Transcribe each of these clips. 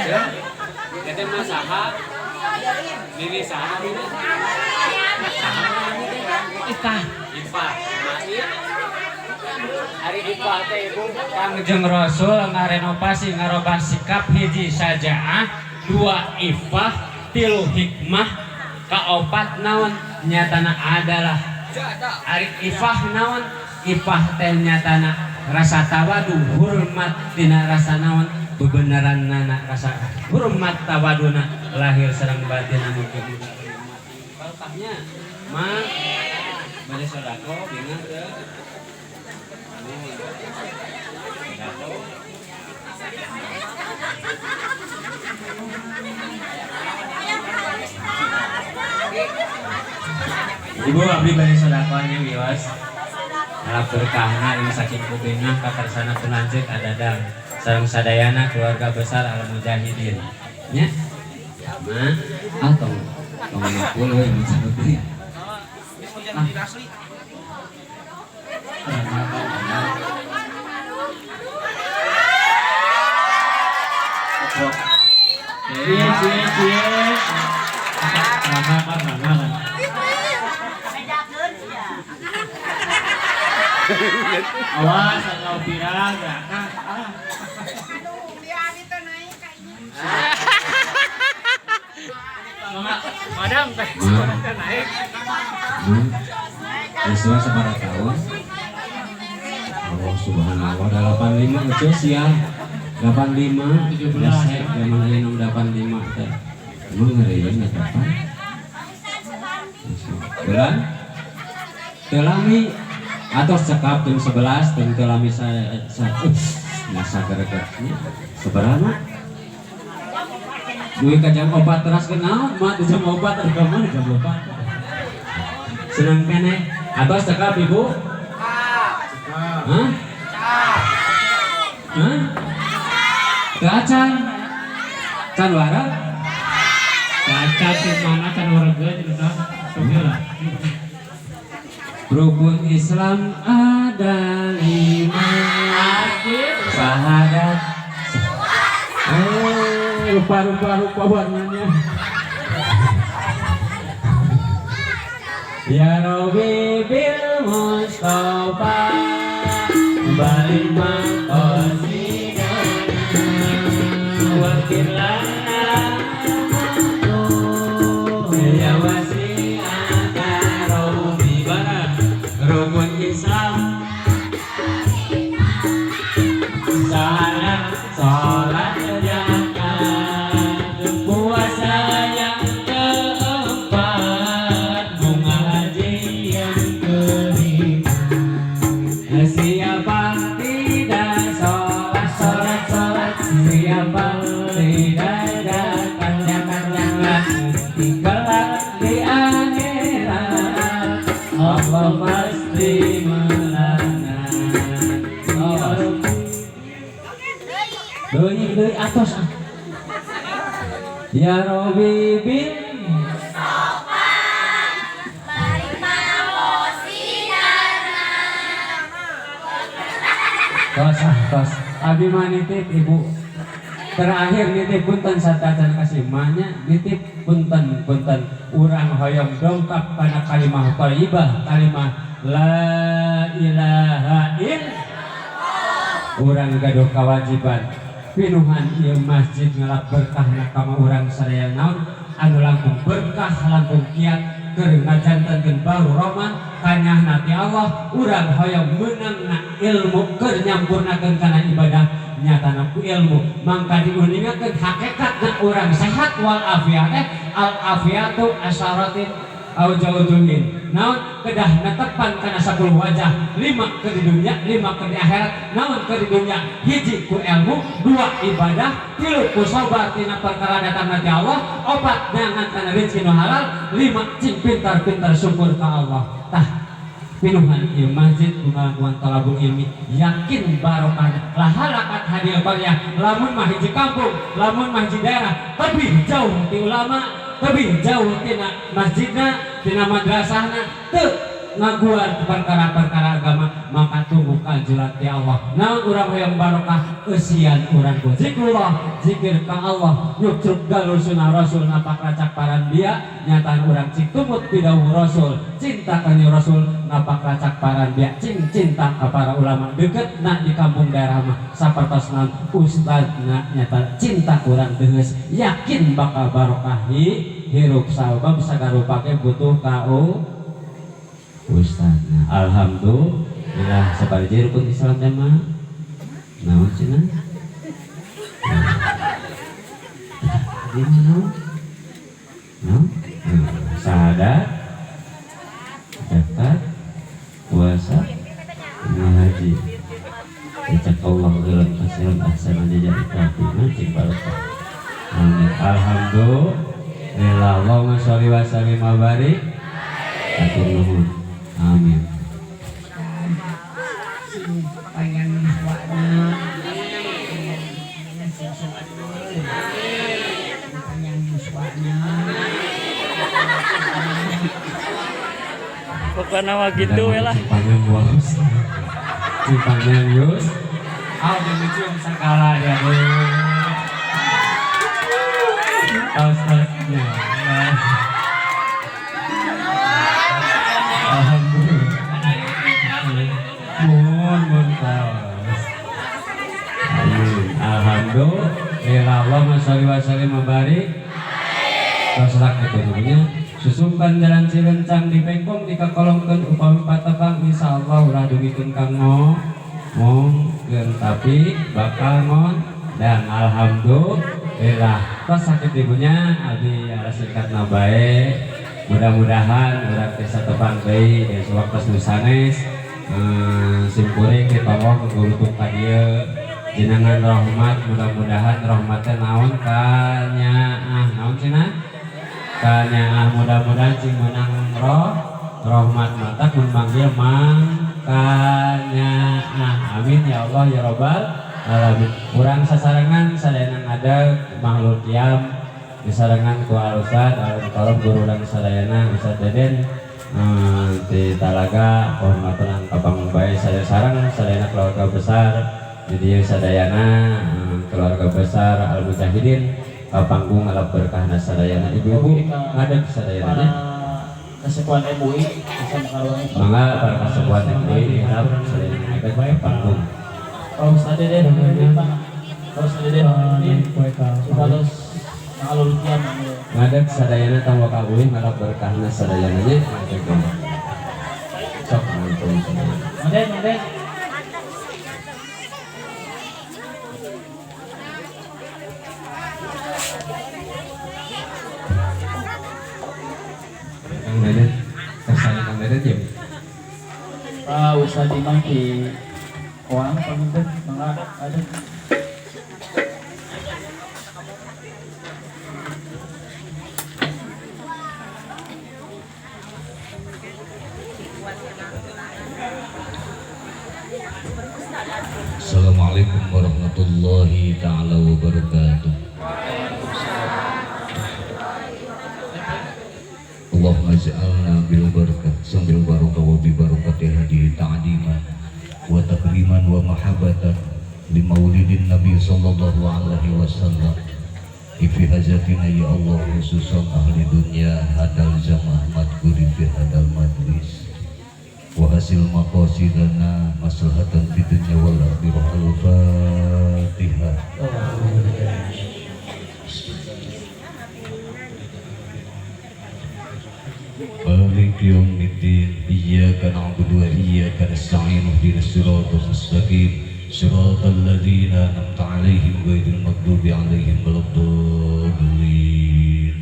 Ya. Jadi mah saha? Diri saha ini? Saha ini? Ipah. Ipah. Masih. Hari Ipah teh ibu. Kangjeng Rasul ngarenovasi ngarobah sikap hiji sajaah, dua ifah, tilu hikmah, kaopat naon nyatana adalah ari ifah naon ifah teh nyatana rasa tawadu hormat tina rasa naon bebenaran nana rasa hormat tawaduna lahir sareng batin anu kieu balkahnya mah bade sodako bingung teu Ibu abdi bari sedekahnya wios. Harap berkahna ini saking kupingna kakarsana penlanjut adadang sareng sadayana keluarga besar Al Mujahidin. Nya. Mah atau tong 50 yang disebut dia. Awas kalau pirang ya. Madam teh naik. Yesua sabaraha tahun? Allah subhanahu wa ta'ala 85 aja sia. 85 17 zaman aya nu 85 teh. Emang ngeureun kapan? Bulan? Telami atau cekap jam 11 dan telami saya nasa gara-garanya seberapa? Duit ka jam 4 teras kenal, mah di jam 4 ada kamu di jam 4. Senang kene atau cekap ibu? Hah? Hah? Kacan? Can warak? Kaca mana can warga cerita. Lah. Rukun Islam ada 5 syahadat. Rupa warnanya. Ya Rabbi bil Mustafa balik maqasidana wakil lana ya wasi'aka Rabbi barak rukun Islam syahadat sholat zakat puasa yang keempat bunga haji yang kelima. Siapa tidak sholat siapa tidak zakat kelak di akhirat Allah pasti melaknat. Deui atos ya Rabbi bil tos abdi mah nitip ibu terakhir nitip punten satacan kasih mahnya nitip punten urang hoyong dongkap kana kalimah thayyibah kalimah la ilaha illallah urang gaduh kewajiban pinuhan ieu masjid ngelak berkahna kama urang sadaya naon anu langkung berkah langkung kiat keur ngajantenkeun baru Roma kanyahna ti Allah urang hoyong meunangna ilmu keur nyampurnakeun kana ibadah nyatana ku ilmu mangka diuningakeun hakikatna urang sehat wal afiat al afiatu asyaratin aujaujuhin naon kedah netepan kana 10 wajah 5 ke di dunia 5 ke di akhirat naon ke di dunia hiji ku ilmu 2 ibadah 3 ku sabar tina perkara datangna ti Allah 4 neangan kana rezeki nu halal 5 cing pintar-pintar syukur ka Allah tah pinuhan ieu masjid ngalakuan talabul ilmi yakin barokah lah halakat hadiah qaryah lamun mah hiji kampung lamun mah hiji daerah tapi jauh ti ulama lebih jauh tina masjidna tina madrasahna teu ngaguar perkara-perkara agama maka tunggu kajulat ti Allah. Nah urang hoyong barokah eusian urang ku zikrullah zikir ka Allah nyukruk galur sunah rasul napak racak paranbia nyataan urang cik tumut pidawuh rasul cinta ka rasul napak racak paranbia cing cinta ka para ulama deket na di kampung daerah mah sapertosna ustadna nyata cinta urang deus yakin bakal barokahi hirup salba bisa garupake butuh kau ustadna. Alhamdulillah sabari rukun Islam jamaah naon cenah di mana syahadat zakat puasa ngaji cek Allah geuleuh kasihan ahsan jadi katina cing barokah amin. Alhamdulillah Allahumma sholli wa sallim wa barik atur nuhun amin. Panjang suara panjang suaranya Pokoknya mah gitu ya lah. Panjang Yus panjang Yus dicium sakala dia Ustaznya. Alhamdulillah. Mun tos. Amin. Alhamdulillah. Allahumma sholli wa sallim wa barik. Terserah keturunya. Susumkan jalan cilencang di pengkong dikakolongkeun upami patebang insyaallah ulah dugikeun kang mong tapi bakal mon dan alhamdulillah tos sakit ibunya abdi singkat nabae mudah-mudahan urang teh satepang deui di sewaktu nu sanes simkuring kita Allah ngurutuk ka dieu jenengan rahmat mudah-mudahan rahmatnya naon kanyaah naon cenah kanyaah mudah-mudahan cing menang rahmat mata mun manggil kanyaah amin ya Allah ya robbal alamin. Urang sasarengan sadayana ada makhluk kiam disarengan ku Al-Ustad al-Mukarram guru urang sadayana Ustad Deden di Talaga hormatan kapang bae saya sareng sadayana keluarga besar di dieu sadayana keluarga besar Al-Mujahidin kapanggung ngalap berkahna sadayana ibu-ibu ngadeg sadayana Kesekuan MUI mangga para kesekuan MUI ngalap sadayana ngadeg kapanggung Kalau Ustaz Deden supados ngalulutian ngadeg sadayana tangwa kawin ngalap berkahna sadayana nya sok nonton sadayana Manden Kang Deden kesana Kang Deden ya Ustaz Imam di Koang pamimpin mangga ada Assalamualaikum warahmatullahi ta'ala wabarakatuh. Allahumma ja'alna bil barakah sambil barakah wa bi barakati hadi ta'diman wa takriman wa mahabbatan li maulidin nabi sallallahu alaihi wasallam fi hajatina ya Allah khususan ahli dunia hadal jamaah madhuri fi hadal majlis wa hasil maqasidana maslahatan fid dunya wal akhirah. Al-Fatihah. Malik yaumiddin iyyaka na'budu wa iyyaka nasta'in ihdinas siratal mustaqim siratal ladzina an'amta 'alaihim ghairil maghdubi 'alaihim waladdallin.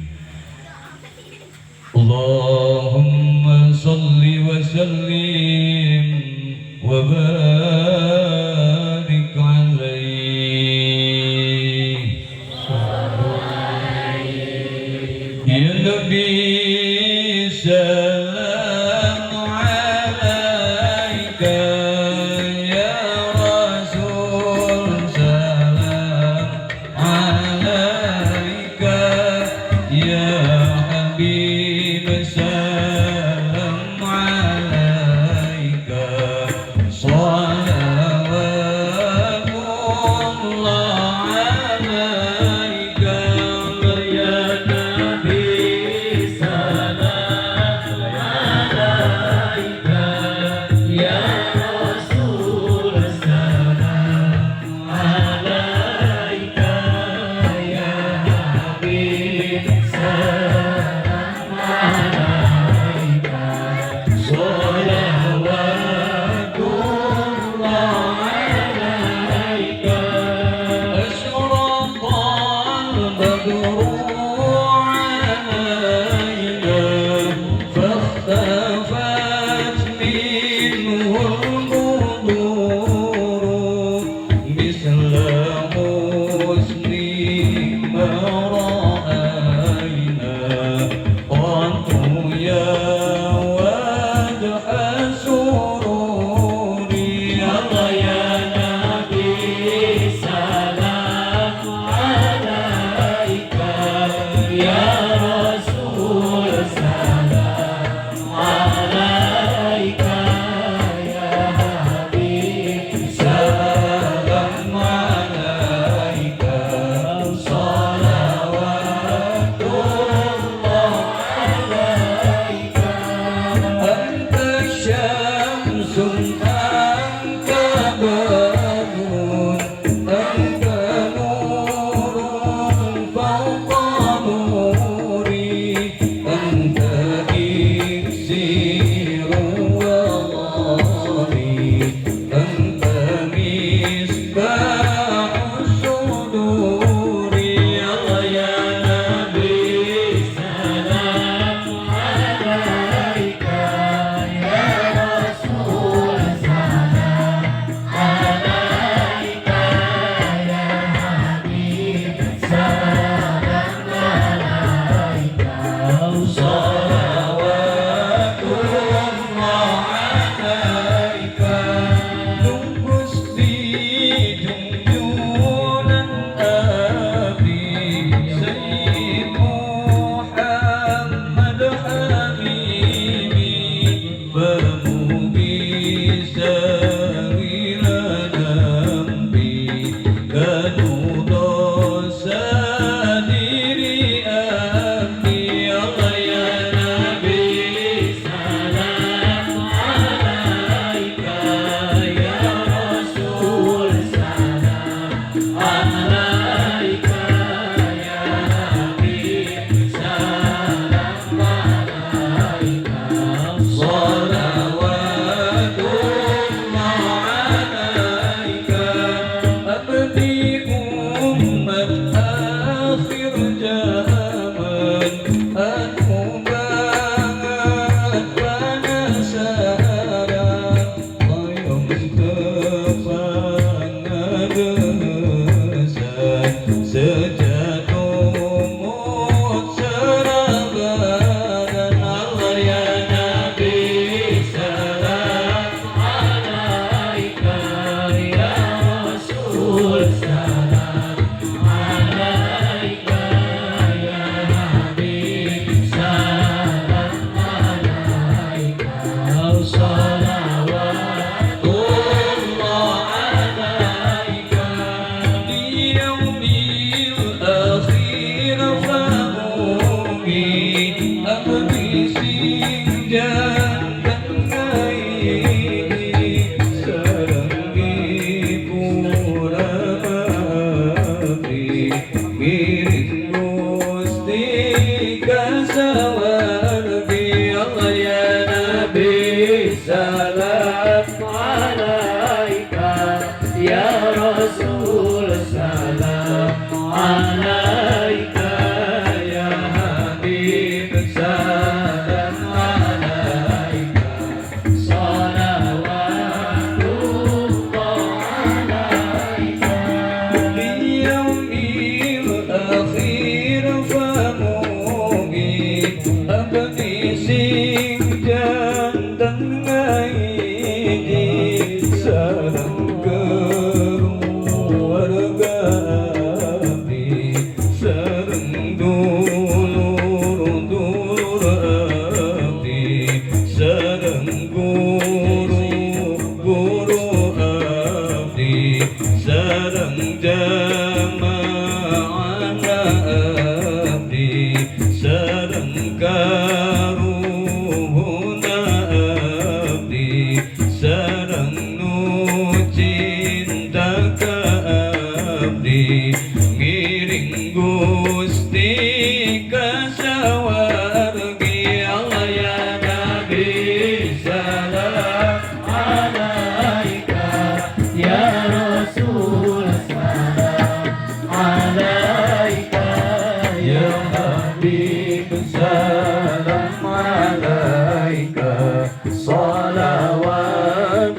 Allahumma salli wa sallim wa barik 'alaihi ya Nabi salam 'alaika ya Rasul salam 'alaika ya Habib salam 'alaika salam alaika ya Habib salam alaika salawatullah alaika liyawmil akhir famugin abdi sing jantan ngaiji sareng keluarga abdi sareng dulur-dulur abdi sareng guru-guru abdi sareng jamaah abdi sareng karuhuna abdi sareng nu cinta ka abdi ngiring Gusti ka sawargi Allah ya Nabi salam alaika ya Rasul salam alaika ya Habib salam alaika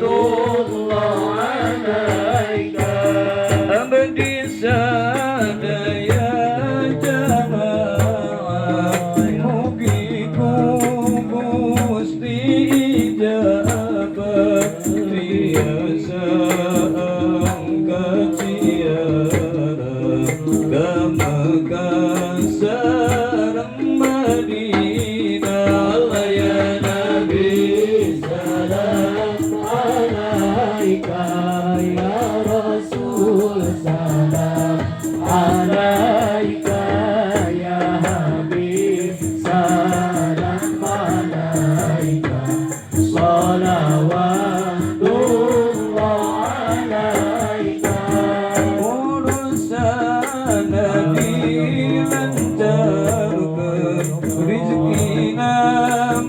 salawatullah alaika abdi sadaya jamaah mugi ku Gusti ijabah tiasa angkat ziarah ka Mekah sareng Madinah Allah ya Nabi salam alaika ya Rasul salam alaika ya Habib salam alaika salawatullah alaika urusan Nabi lancarkan rizkina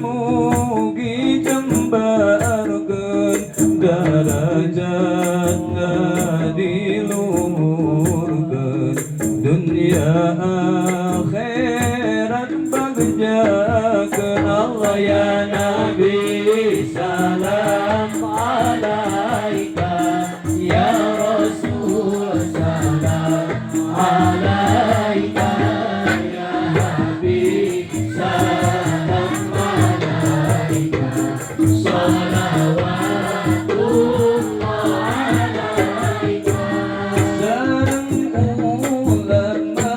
mugi jembarkan darajatna dilumurkan dunia akhirat bagjakan Allah ya Nabi salam alaika ya Rasul salam alaika ya Habib salam alaika salawatullah alaika sareng ulama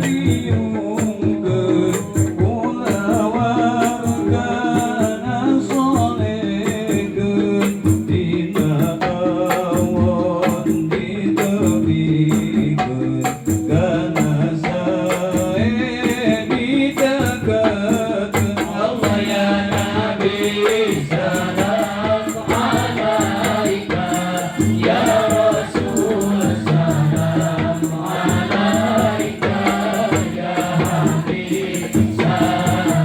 riungkeun kula wargana solekeun dina awon ditebikeun kana sae ditekakeun Allah ya Nabi salam alaika ya Rasul salam alaika ya Habib salam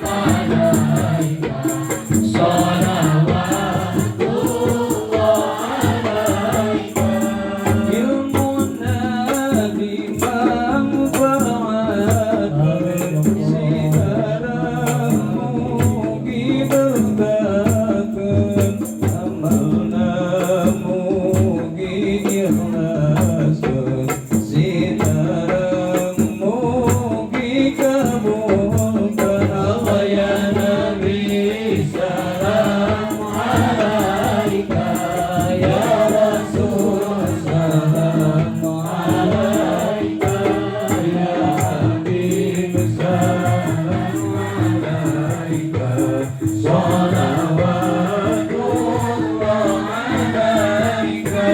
alaika salawatullah alaika ilmu nabi manfaat sidarang mugi berkakeun amalna mugi ikhlaskeun sidarang mugi kabulkan Allah ya Nabi salam alaika ya Rasul salam alaika ya Habib salam alaika salawatullah alaika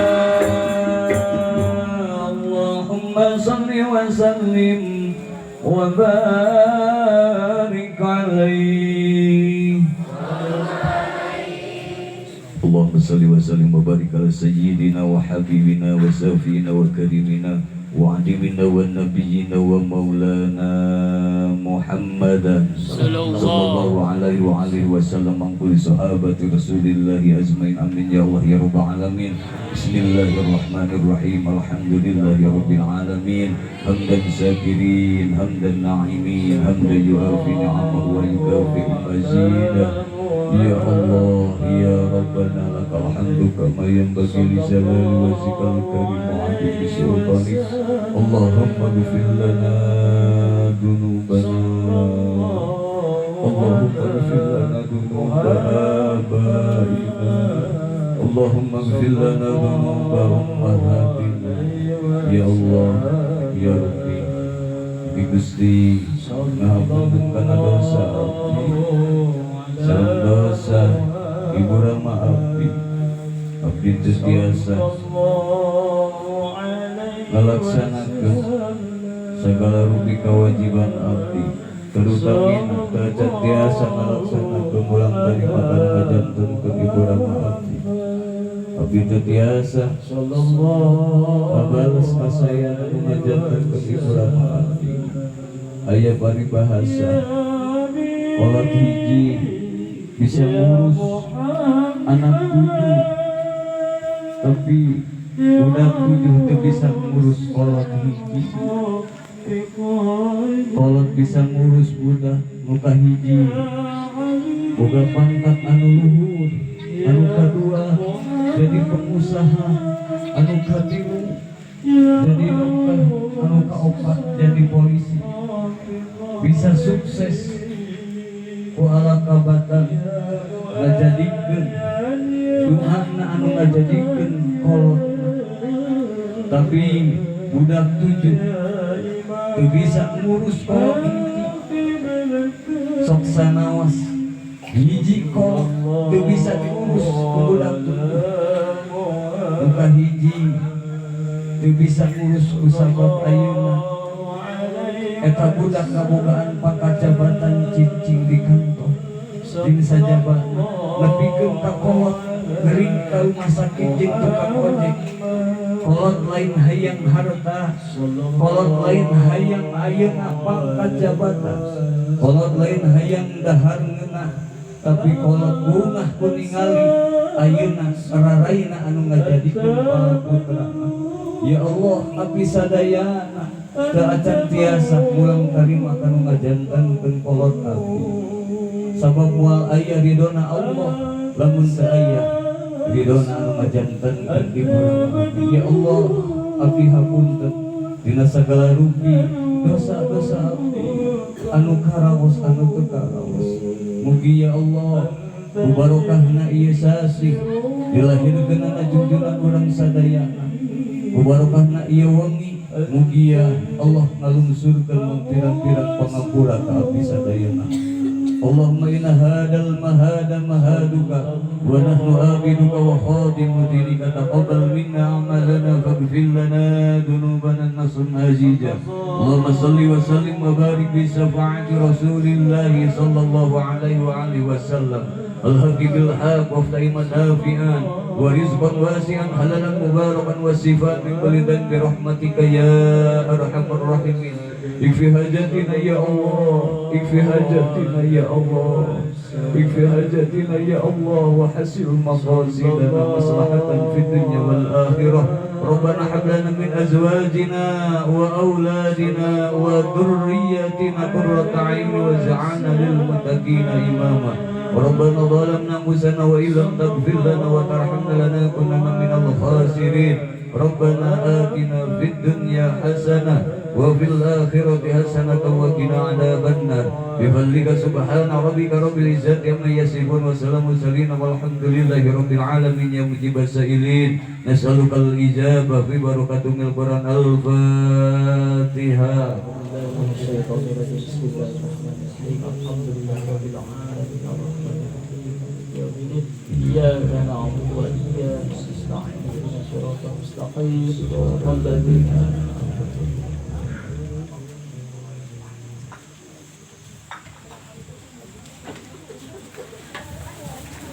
Allahumma salli wa sallim wa barik alaihi Allahumma salli wa sallim wa barik ala sayyidina wa habibina wa safina wa karimina وعدمنا ونبينا ومولانا محمدا صلى الله عليه وآله وسلم عن كل صحابة رسول الله أجمعين آمين يا الله يا رب العالمين. بسم الله الرحمن الرحيم الحمد لله رب العالمين حمدا شاكرين حمدا ناعمين حمدا يوافي نعمه ويكافئ مزيدا. يا الله يا ربنا لك الحمد كما ينبغي لجلال وجهك الكريم وعظيم سلطانك. اللهم اغفر لنا ذنوبنا اللهم اغفر لنا ذنوب آبائنا اللهم اغفر لنا ذنوب أمهاتنا. Ya Allah ya Rabbi Di Gusti ngapunten kana dosa abdi sareng dosa Ibu Rama abdi abdi teu tiasa ngalaksanakeun sagala rupi kewajiban abdi terutama kaca tiasa ngalaksanakeun ulang dari makan ngajantunkeun Ibu Rama abdi abdi teu tiasa abales kasaya anu ngajantunkeun Ibu Rama abdi aya paribahasa kolot hiji bisa ngurus anak 7 tapi budak 7 teu bisa ngurus kolot hiji. Kolot bisa ngurus budak muka hiji boga pangkat anu luhur. Anu kadua jadi pengusaha. Anu katilu jadi dokter. Anu kaopat jadi polisi. Bisa sukses ku ala kabatan ngajadikeun duhana anu ngajadikeun kolot. Tapi budak 7 teu bisa ngurus kolot hiji. Sok sanaos hiji kolot teu bisa diurus ku budak 7. Muka hiji teu bisa ngurus ku sabab ayeuna eta budak kabogaan pangkat jabatan cicing di kantor jeung sajabana nepikeun ka kolot ngering ka rumah sakit jeung tukang ojek. Kolot lain hayang harta, kolot lain hayang ayeuna pangkat jabatan, kolot lain hayang dahar ngeunah, tapi kolot bungah ku ningali ayeuna rarayna anu ngajadikeun palaputra. Ya Allah abdi sadayana teu acan tiasa mulang tarima kanu ngajantankeun kolot abdi. Sabab moal aya ridona Allah lamun teu aya ridona anu ngajantankeun Ibu Rama abdi. Ya Allah abdi hapunten dina sagala rupi dosa-dosa abdi anu karaos anu teu karaos. Mugi ya Allah ku barokahna ieu sasih dilahirkeunna junjungan urang sadayana. Ku barokahna ieu wengi mugi ya Allah ngalungsurkeun mangpirang-pirang pangapura ka abdi sadayana. Allahumma inna hadal mahada mahaduka wa nahnu abiduka wa khadimu dinika taqabbal minna amalana faghfir lana dhunubana nasun azija. Allahumma salli wa sallim wa barik bi syafaati Rasulillah sallallahu alaihi wa alihi wasallam. Al-haqi bil haq wa ftaiman nafi'an wa rizqan wasi'an halalan mubarakan wa sifat min kulli dhanbi rahmatika ya arhamar rahimin. Ikfi hajatina ya Allah, ikfi hajatina ya Allah, ikfi hajatina ya Allah wa hasil maqasidana maslahatan fid dunya wal akhirah. Rabbana hab lana min azwajina wa auladina wa dhurriyyatina qurrata a'yun waj'alna lil muttaqina imama. Rabbana zalamna anfusana wa illam taghfir lana wa tarhamna lanakunanna minal khasirin. Rabbana atina fid dunya hasanah wa fil akhirati hasanatan wa qina adzabannar. Bi fadlika subhana rabbika rabbil izzati amma yasifun wa salamun mursalin walhamdulillahi rabbil alamin ya mujibas sa'ilin. Nas'alukal ijabah fi barakatil Qur'an al-Fatihah. إياك نعبد وإياك نستعين اهدنا الصراط المستقيم صراط الذين